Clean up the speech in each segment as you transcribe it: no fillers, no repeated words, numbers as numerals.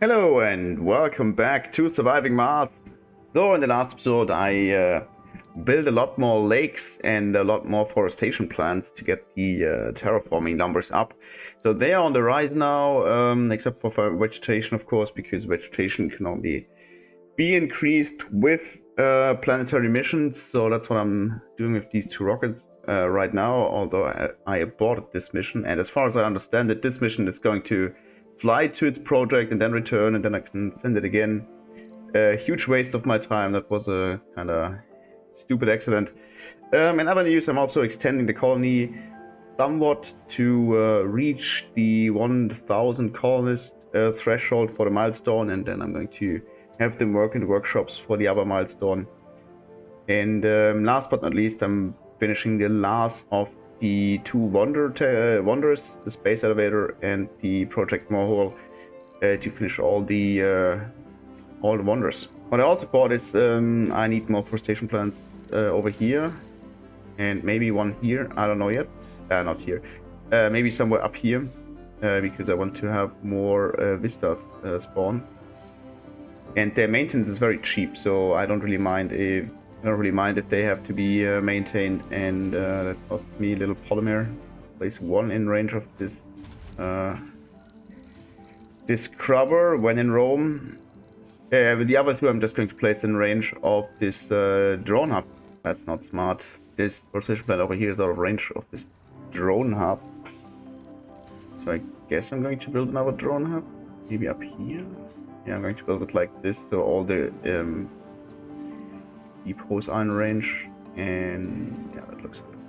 Hello and welcome back to Surviving Mars. So in the last episode I built a lot more lakes and a lot more forestation plants to get the terraforming numbers up. So they are on the rise now, except for vegetation of course, because vegetation can only be increased with planetary missions. So that's what I'm doing with these two rockets right now, although I aborted this mission, and as far as I understand it, this mission is going to fly to its project and then return, and then I can send it again. A huge waste of my time. That was a kind of stupid accident. In other news, I'm also extending the colony somewhat to reach the 1,000 colonist threshold for the milestone, and then I'm going to have them work in the workshops for the other milestone. And last but not least, I'm finishing the last of the two wonders, the space elevator and the project Mohole, to finish all the wonders. What I also bought is I need more forestation plants over here, and maybe one here. I don't know yet. Not here. Maybe somewhere up here, because I want to have more vistas spawn. And their maintenance is very cheap, so I don't really mind if they have to be maintained, and that cost me a little polymer. Place one in range of this scrubber when in Rome. With the other two I'm just going to place in range of this drone hub. That's not smart. This position plant over here is out of range of this drone hub. So I guess I'm going to build another drone hub. Maybe up here? Yeah, I'm going to build it like this, so all the depots are in range, and yeah, that looks good.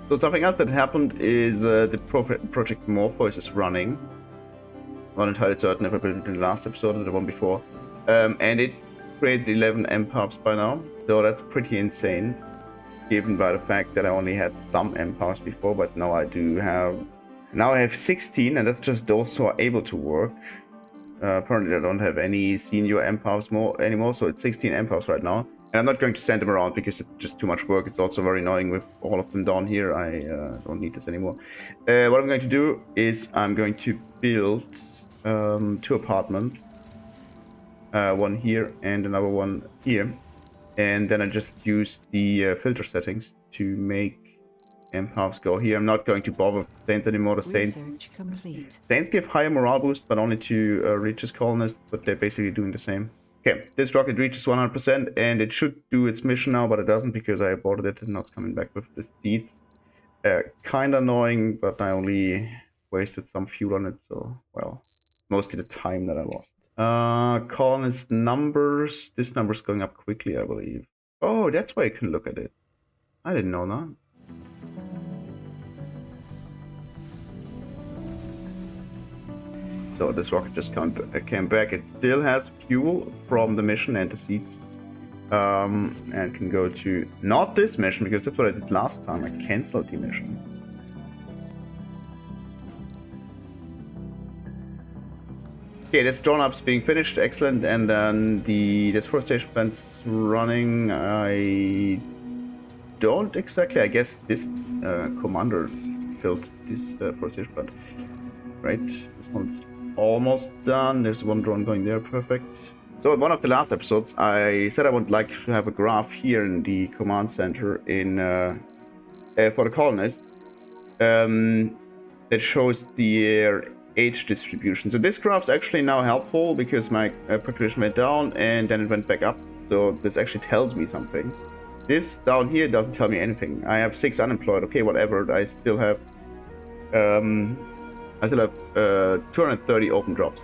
So something else that happened is the project Morpheus is running. Not entirely certain if I built it in the last episode or the one before. And it created 11 MPOWs by now, so that's pretty insane, given by the fact that I only had some MPOWs before, but now I do have... Now I have 16, and that's just those who are able to work. Apparently I don't have any senior MPOWs anymore, so it's 16 MPOWs right now. And I'm not going to send them around because it's just too much work. It's also very annoying with all of them down here. I don't need this anymore. What I'm going to do is I'm going to build 2 apartments. One here and another one here. And then I just use the filter settings to make MPOWs go here. I'm not going to bother with Saints anymore. The Saints give higher morale boost, but only to Regis colonists, but they're basically doing the same. Okay, this rocket reaches 100%, and it should do its mission now, but it doesn't because I aborted it and now it's coming back with the seeds. Kinda annoying, but I only wasted some fuel on it, so, well, mostly the time that I lost. Colonist numbers. This number's going up quickly, I believe. Oh, that's why I can look at it. I didn't know that. So this rocket just came back. It still has fuel from the mission and the seeds. And can go to not this mission, because that's what I did last time. I cancelled the mission. Okay, this drone up's being finished, excellent, and then this forestation plant's running. I don't exactly, I guess this commander built this forestation plant. Right, this one's almost done. There's one drone going there, perfect. So in one of the last episodes, I said I would like to have a graph here in the command center in for the colonists that shows their age distribution. So this graph's actually now helpful because my population went down and then it went back up. So this actually tells me something. This down here doesn't tell me anything. I have 6 unemployed. Okay, whatever. I still have 230 open jobs.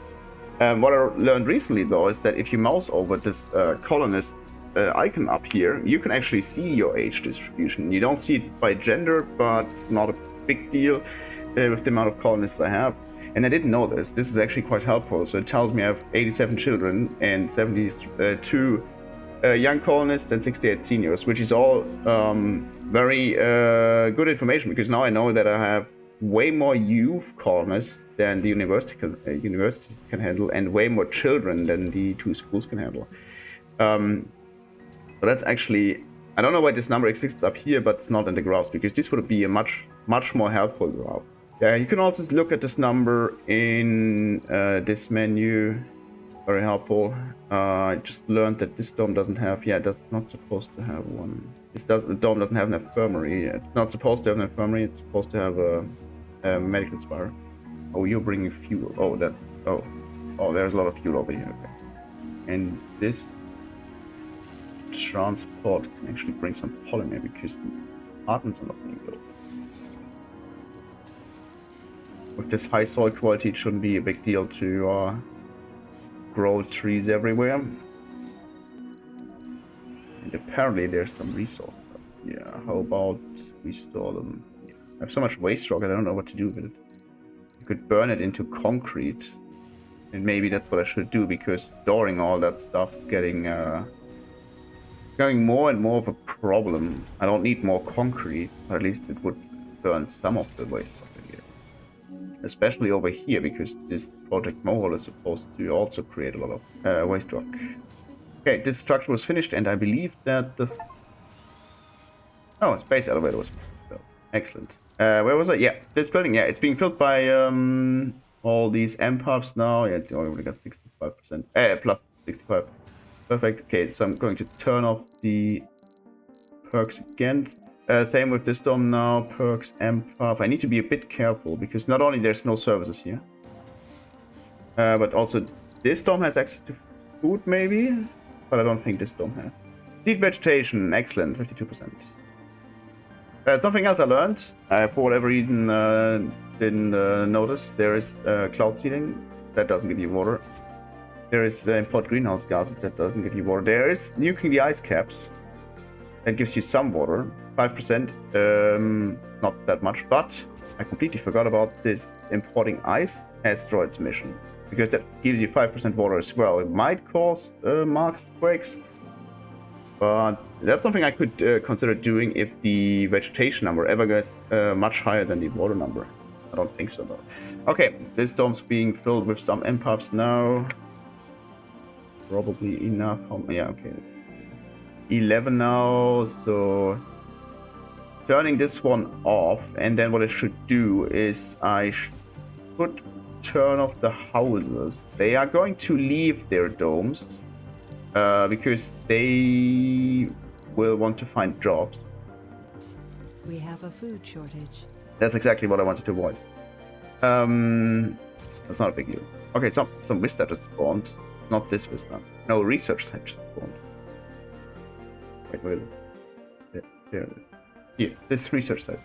What I learned recently, though, is that if you mouse over this colonist icon up here, you can actually see your age distribution. You don't see it by gender, but it's not a big deal with the amount of colonists I have. And I didn't know this. This is actually quite helpful. So it tells me I have 87 children and 72 young colonists and 68 seniors, which is all very good information, because now I know that I have way more youth colonists than the university can handle, and way more children than the 2 schools can handle. So that's actually, I don't know why this number exists up here, but it's not in the graphs, because this would be a much more helpful graph. Yeah, you can also look at this number in this menu Very helpful. I just learned that this dome doesn't have. Yeah, that's not supposed to have one. The dome doesn't have an infirmary. It's not supposed to have an infirmary. It's supposed to have a medical spire. Oh, you're bringing fuel. Oh, that. Oh, oh, there's a lot of fuel over here. Okay. And this transport can actually bring some polymer because the apartments are not being built. With this high soil quality, it shouldn't be a big deal to grow trees everywhere. And apparently there's some resources. Yeah, how about we store them? Yeah. I have so much waste rock, I don't know what to do with it. You could burn it into concrete. And maybe that's what I should do, because storing all that stuff's getting more and more of a problem. I don't need more concrete, but at least it would burn some of the waste rock in here. Especially over here, because this project Mohole is supposed to also create a lot of waste rock. Okay, this structure was finished, and I believe that the... Oh, space elevator was built. Excellent. Where was I? Yeah, this building, yeah, it's being filled by all these MPUFs now. Yeah, it's only got 65%. Plus 65. Perfect. Okay, so I'm going to turn off the perks again. Same with this dome now. Perks, MPUF. I need to be a bit careful, because not only there's no services here, but also this dome has access to food, maybe? But I don't think this dome has. Seed vegetation, excellent, 52%. Something else I learned, for whatever reason didn't notice, there is cloud seeding, that doesn't give you water. There is import greenhouse gases, that doesn't give you water. There is nuking the ice caps, that gives you some water, 5%, not that much, but I completely forgot about this importing ice asteroids mission, because that gives you 5% water as well. It might cause marked quakes, but that's something I could consider doing if the vegetation number ever gets much higher than the water number. I don't think so though. Okay, this dome's being filled with some MPUFs now. Probably enough. Yeah, okay. 11 now, so turning this one off, and then what I should do is I should turn off the houses. They are going to leave their domes because they will want to find jobs. We have a food shortage. That's exactly what I wanted to avoid. That's not a big deal. Okay, some vista just spawned. Not this vista. No, research site just spawned. Wait. There it is. Here, this research site.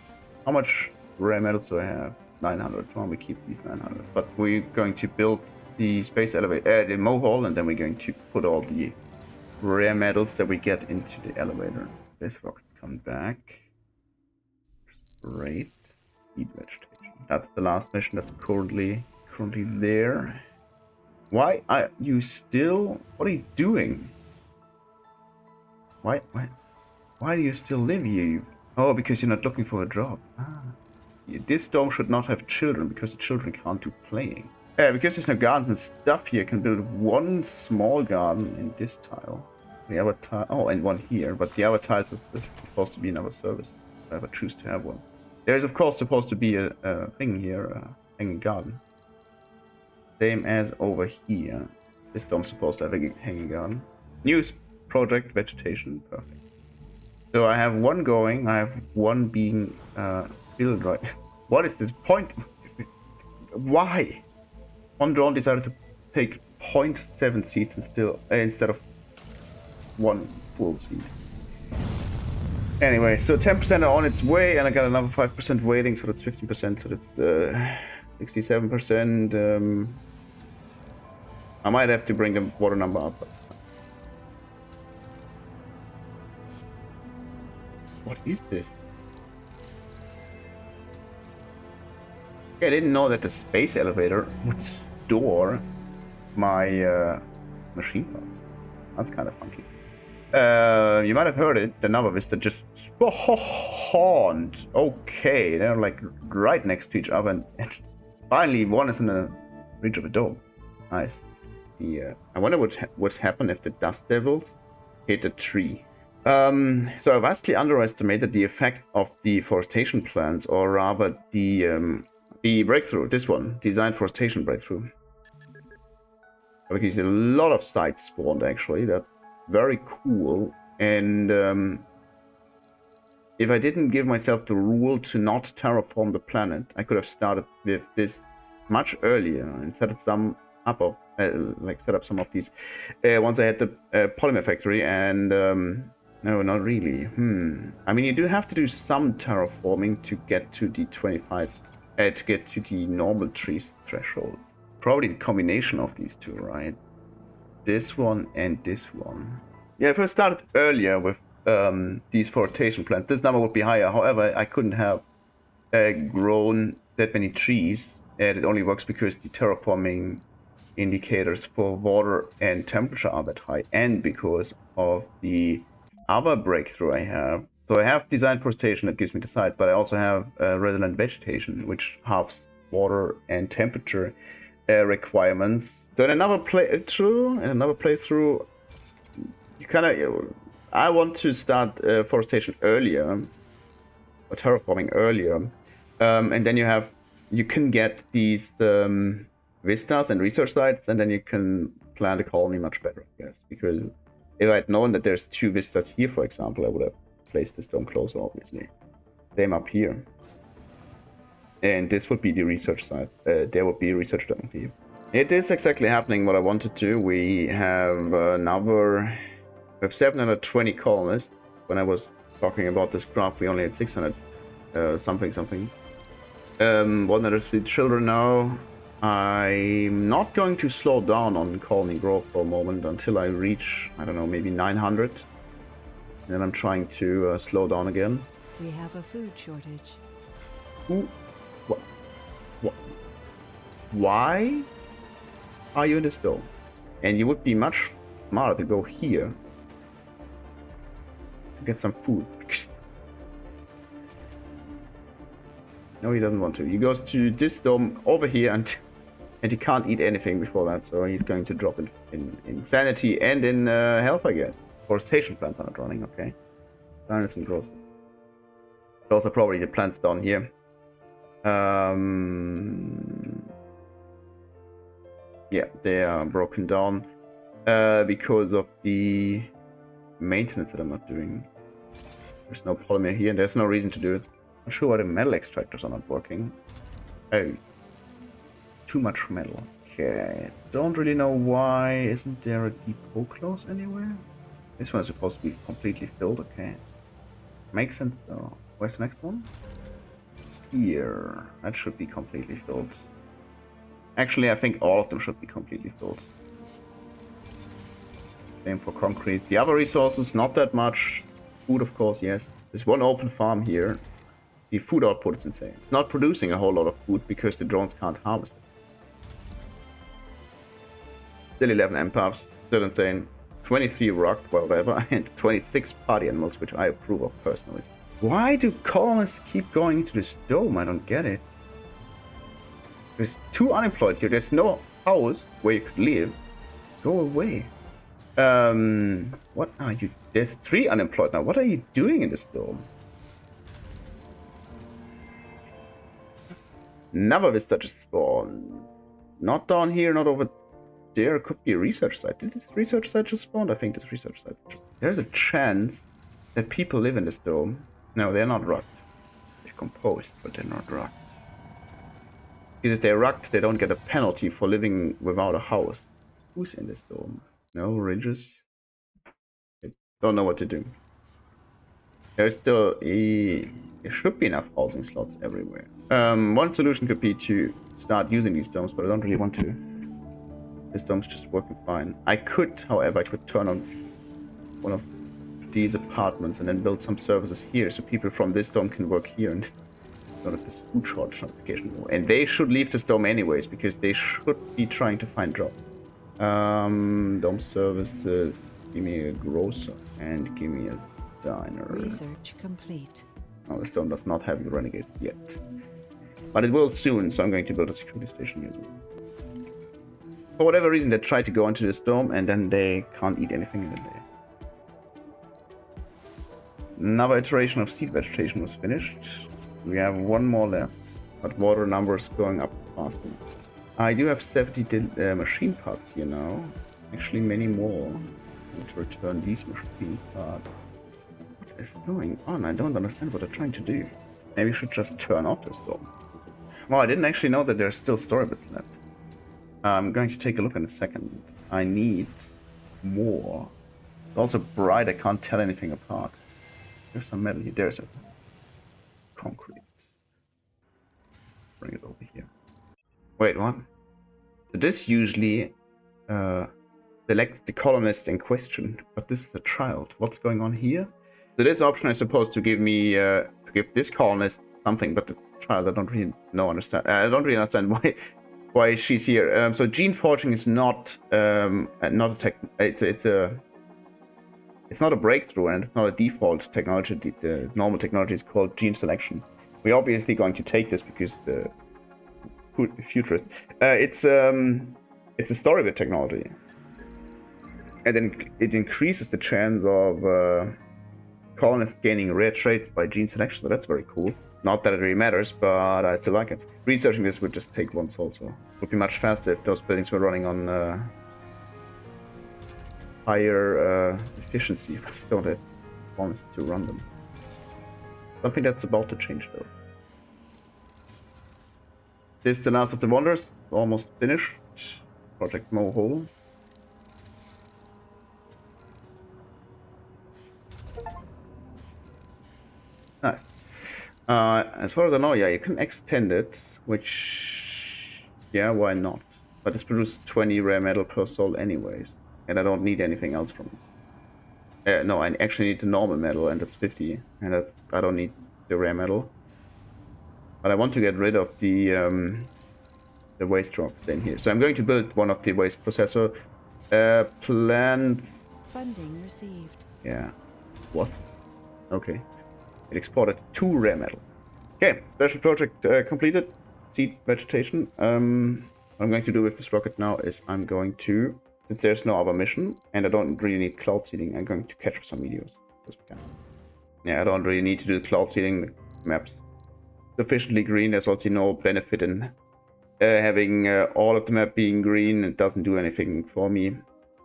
How much rare metals do I have? 900. Well, we keep these 900. But we're going to build the space elevator, the Mohole, and then we're going to put all the rare metals that we get into the elevator. This rocket come back. Great. Seed vegetation. That's the last mission that's currently there. Why are you still? What are you doing? Why do you still live here? Oh, because you're not looking for a job. Ah. This dome should not have children, because the children can't do playing. Because there's no gardens and stuff here, I can build one small garden in this tile. The other tile, oh, and one here, but the other tiles is supposed to be another service, if I ever choose to have one. There is, of course, supposed to be a thing here, a hanging garden. Same as over here. This dome's supposed to have a hanging garden. New project vegetation, perfect. So I have one going, I have one being built right. What is this point? Why? One drone decided to take 0.7 seeds instead of one full seed. Anyway, so 10% are on its way, and I got another 5% waiting, so that's 15%, so that's 67%. I might have to bring the water number up. But... What is this? Okay, I didn't know that the space elevator would store my machine parts. That's kind of funky. You might have heard it, the Nova Vista just spawned. Okay, they're like right next to each other, and finally one is in the reach of a dome. Nice. Yeah. I wonder what would happen if the dust devils hit a tree. So I vastly underestimated the effect of the forestation plans, or rather the breakthrough. This one, designed forestation breakthrough. Because a lot of sites spawned actually. That's very cool. And if I didn't give myself the rule to not terraform the planet, I could have started with this much earlier and set up some of these once I had the polymer factory. And no, not really. I mean, you do have to do some terraforming to get to the 25, to get to the normal trees threshold. Probably the combination of these two, right? This one and this one. Yeah, if I started earlier with these forestation plants, this number would be higher. However, I couldn't have grown that many trees, and it only works because the terraforming indicators for water and temperature are that high, and because of the other breakthrough I have. So I have designed forestation that gives me the site, but I also have resident vegetation, which halves water and temperature requirements. So in another playthrough, you kind of, I want to start forestation earlier, or terraforming earlier, and then you can get these vistas and research sites, and then you can plan the colony much better, I guess. Because if I'd known that there's 2 vistas here, for example, I would have placed this dome closer, obviously. Same up here. And this would be the research site. There would be a research dome here. It is exactly happening what I wanted to. We have we have 720 colonists. When I was talking about this graph, we only had 600 something. 103 children now. I'm not going to slow down on colony growth for a moment until I reach, I don't know, maybe 900. And then I'm trying to slow down again. We have a food shortage. Ooh. What? Why are you in this dome? And you would be much smarter to go here to get some food. No, he doesn't want to. He goes to this dome over here and he can't eat anything before that, so he's going to drop in sanity and in health, I guess. Forestation plants are not running, okay. Silence and growth. Those are probably the plants down here. Yeah, they are broken down because of the maintenance that I'm not doing. There's no polymer here, and there's no reason to do it. I'm not sure why the metal extractors are not working. Oh, too much metal. Okay, don't really know why. Isn't there a depot close anywhere? This one is supposed to be completely filled. Okay, makes sense though. Where's the next one? Here. That should be completely filled. Actually, I think all of them should be completely filled. Same for concrete. The other resources, not that much. Food, of course, yes. There's one open farm here. The food output is insane. It's not producing a whole lot of food because the drones can't harvest it. Still 11 empaths, still insane. 23 rock, well, whatever, and 26 party animals, which I approve of personally. Why do colonists keep going into this dome? I don't get it. There's 2 unemployed here. There's no house where you could live. Go away. What are you? There's 3 unemployed now. What are you doing in this dome? Another vista just spawned. Not down here, not over there. Could be a research site. Did this research site just spawn? I think this research site. There's a chance that people live in this dome. No, they're not rugged. They're composed, but they're not rugged. Because if they're rugged, they don't get a penalty for living without a house. Who's in this dome? No ridges. I don't know what to do. There's still there should be enough housing slots everywhere. One solution could be to start using these domes, but I don't really want to. This dome's just working fine. I could, however, turn on one of these apartments and then build some services here, so people from this dome can work here and not have this food shortage notification. And they should leave this dome anyways, because they should be trying to find jobs. Dome services. Give me a grocer and give me a diner. Research complete. Oh, this dome does not have the renegades yet, but it will soon. So I'm going to build a security station here. For whatever reason, they try to go into this dome and then they can't eat anything in the day. Another iteration of seed vegetation was finished. We have one more left, but water numbers going up faster. I do have 70 machine parts here now. Actually, many more. I need to return these machine parts. What is going on? I don't understand what they're trying to do. Maybe we should just turn off this door. Well, I didn't actually know that there's still story bits left. I'm going to take a look in a second. I need more. It's also bright, I can't tell anything apart. There's some metal here. There's a concrete. Bring it over here. Wait, what? So this usually selects the colonist in question, but this is a child. What's going on here? So this option is supposed to give me to give this colonist something, but the child I don't really understand. I don't really understand why she's here. So gene forging is not a tech. It's not a breakthrough, and it's not a default technology. The normal technology is called gene selection. We're obviously going to take this because the futurist. It's a story bit technology, and then it increases the chance of colonists gaining rare traits by gene selection. So that's very cool. Not that it really matters, but I still like it. Researching this would just take once also. It would be much faster if those buildings were running on higher efficiency, if I still had colonists to run them. Something that's about to change though. This is the last of the wonders, almost finished. Project Mohole. Nice. As far as I know, yeah, you can extend it, which, yeah, why not? But it's produced 20 rare metal per soul anyways, and I don't need anything else from it. No, I actually need the normal metal, and that's 50, and I don't need the rare metal. But I want to get rid of the waste rocks in here. So I'm going to build one of the waste processor plants. Funding received. Yeah. What? Okay. It exported 2 rare metal. Okay, special project completed. Seed vegetation. What I'm going to do with this rocket now is I'm going to, since there's no other mission, and I don't really need cloud seeding, I'm going to catch some meteors. Yeah, I don't really need to do cloud seeding. The map's sufficiently green. There's also no benefit in having all of the map being green. It doesn't do anything for me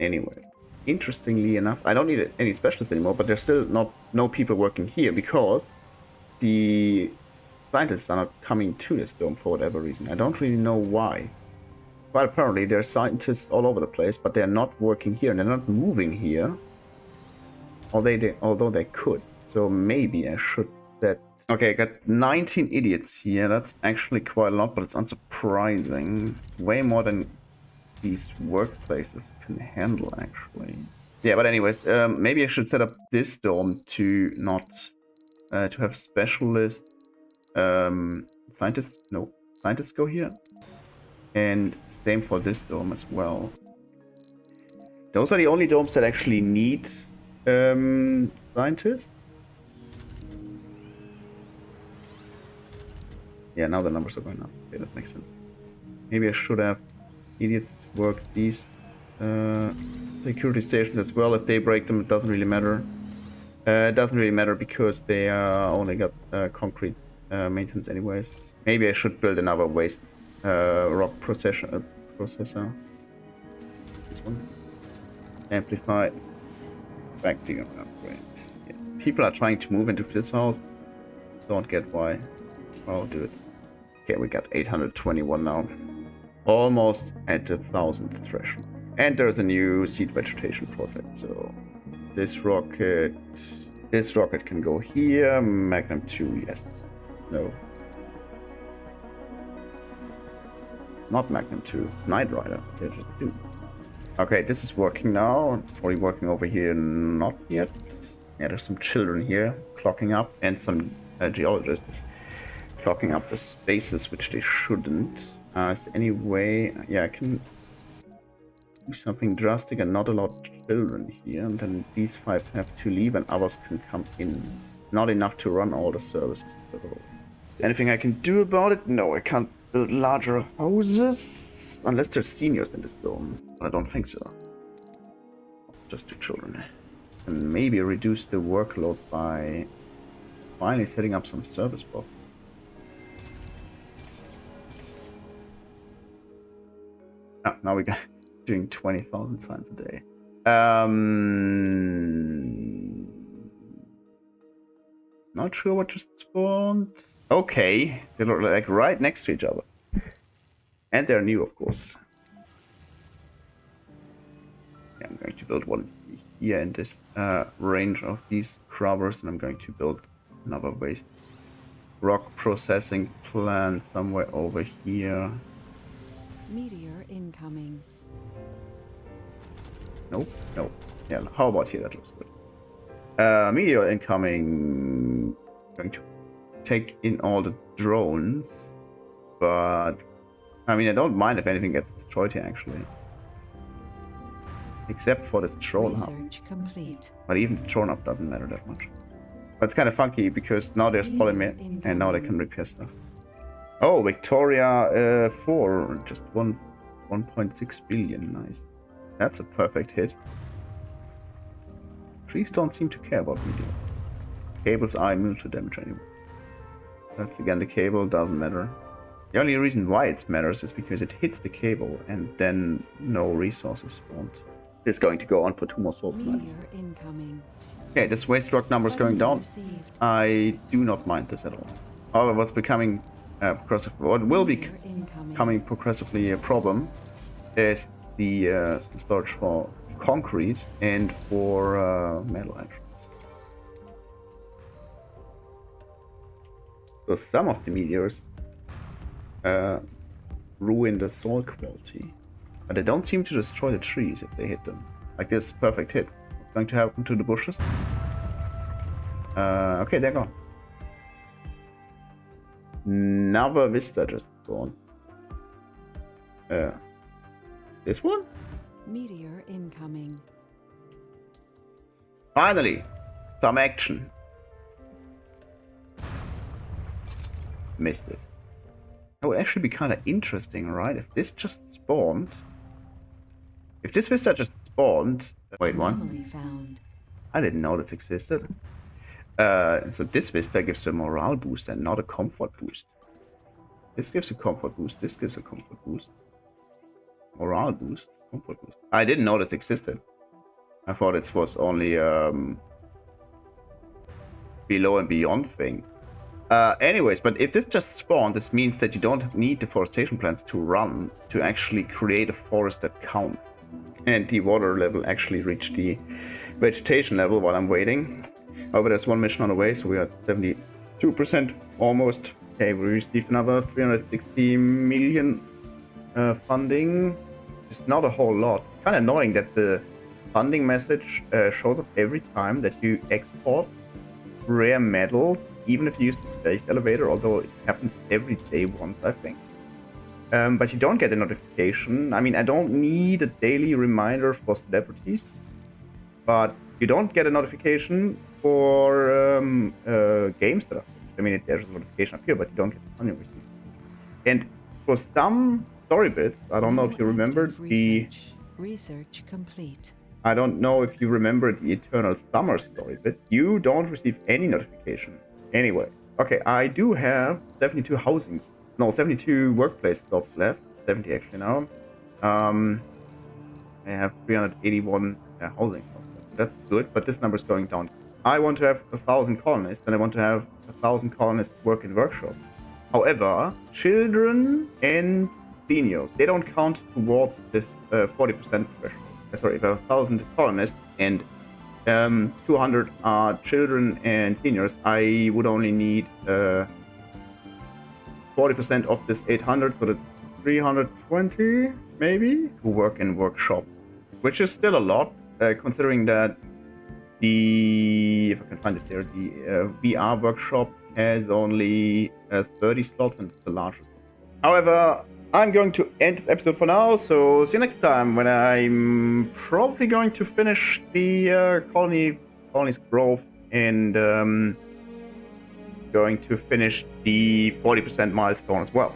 anyway. Interestingly enough, I don't need any specialists anymore, but there's still no people working here because the scientists are not coming to this dome for whatever reason. I don't really know why. Well, apparently there are scientists all over the place, but they're not working here and they're not moving here. Although they could. So maybe I should set. Okay, I got 19 idiots here. That's actually quite a lot, but it's unsurprising. Way more than these workplaces can handle, actually. Yeah, but anyways, maybe I should set up this dome to not to have specialist scientists. No, scientists go here, and same for this dome as well. Those are the only domes that actually need scientists. Yeah, now the numbers are going up. Okay, that makes sense. Maybe I should have idiots work these security stations as well. If they break them, it doesn't really matter. It doesn't really matter because they only got concrete maintenance anyways. Maybe I should build another waste rock processor. This one. Amplify. Back to upgrade. Yeah. People are trying to move into this house. Don't get why. I'll do it. Okay, we got 821 now. Almost at the 1000th threshold. And there's a new seed vegetation project, so this rocket can go here. Magnum 2, yes. No. Not Magnum 2, it's Knight Rider. They're just 2. Okay, this is working now. Are we working over here? Not yet. Yeah, there's some children here clocking up, and some geologists clocking up the spaces, which they shouldn't. Is there any way? Yeah, I can do something drastic and not allow children here, and then these 5 have to leave and others can come in. Not enough to run all the services. So, anything I can do about it? No, I can't build larger houses. Unless there's seniors in this dome. I don't think so. Just 2 children. And maybe reduce the workload by finally setting up some service boxes. now we're doing 20,000 times a day. Not sure what just spawned. Okay, they look like right next to each other. And they're new, of course. Yeah, I'm going to build one here in this range of these crubbers, and I'm going to build another waste rock processing plant somewhere over here. Meteor incoming. Nope, nope. Yeah, how about here? That looks good. Meteor incoming. Going to take in all the drones, but I mean, I don't mind if anything gets destroyed here, actually. Except for the drone hub. Research complete. But even the drone hub doesn't matter that much. But it's kind of funky because now there's polymer and now they can repair stuff. Oh, Victoria 4, just 1.6 billion, nice. That's a perfect hit. Trees don't seem to care about meteor. Cables are immune to damage anyway. That's again the cable, doesn't matter. The only reason why it matters is because it hits the cable and then no resources spawned. It's going to go on for 2 more souls. Meteor incoming. Okay, this waste rock number is going down. Received. I do not mind this at all. However, what's becoming what will be becoming progressively a problem is the storage for concrete and for metal, actually. So some of the meteors ruin the soil quality, but they don't seem to destroy the trees if they hit them. Like this perfect hit. What's going to happen to the bushes? Okay, they're gone. Another vista just spawned. This one? Meteor incoming. Finally, some action. Missed it. That would actually be kind of interesting, right? If this just spawned. If this vista just spawned. Wait, one. Found. I didn't know this existed. So this vista gives a morale boost and not a comfort boost. This gives a comfort boost. This gives a comfort boost. Morale boost. Comfort boost. I didn't know this existed. I thought it was only below and beyond thing. Anyways, but if this just spawned, this means that you don't need deforestation plants to run to actually create a forest that counts. And the water level actually reached the vegetation level while I'm waiting. However, there's one mission on the way, so we are 72% almost. Okay, we received another 360 million funding. It's not a whole lot. Kind of annoying that the funding message shows up every time that you export rare metals, even if you use the space elevator, although it happens every day once, I think. But you don't get a notification. I mean, I don't need a daily reminder for celebrities, but you don't get a notification for games that are finished. I mean, there's a notification up here, but you don't get the funding received. And for some story bits, I don't know if you remember the research complete. I don't know if you remember the Eternal Summer story bit. You don't receive any notification. Anyway, okay, I do have 72 workplace stops left. 70 actually now. I have 381 housing stops left. That's good, but this number is going down. I want to have 1,000 colonists, and I want to have 1,000 colonists work in workshops. However, children and seniors, they don't count towards this 40% threshold. Sorry, if I have 1,000 colonists and 200 are children and seniors, I would only need 40% of this 800, so that's 320 maybe, to work in workshop, which is still a lot, considering that if I can find it there, the VR workshop has only 30 slots and it's the largest. However, I'm going to end this episode for now, so see you next time when I'm probably going to finish the colony's growth and going to finish the 40% milestone as well.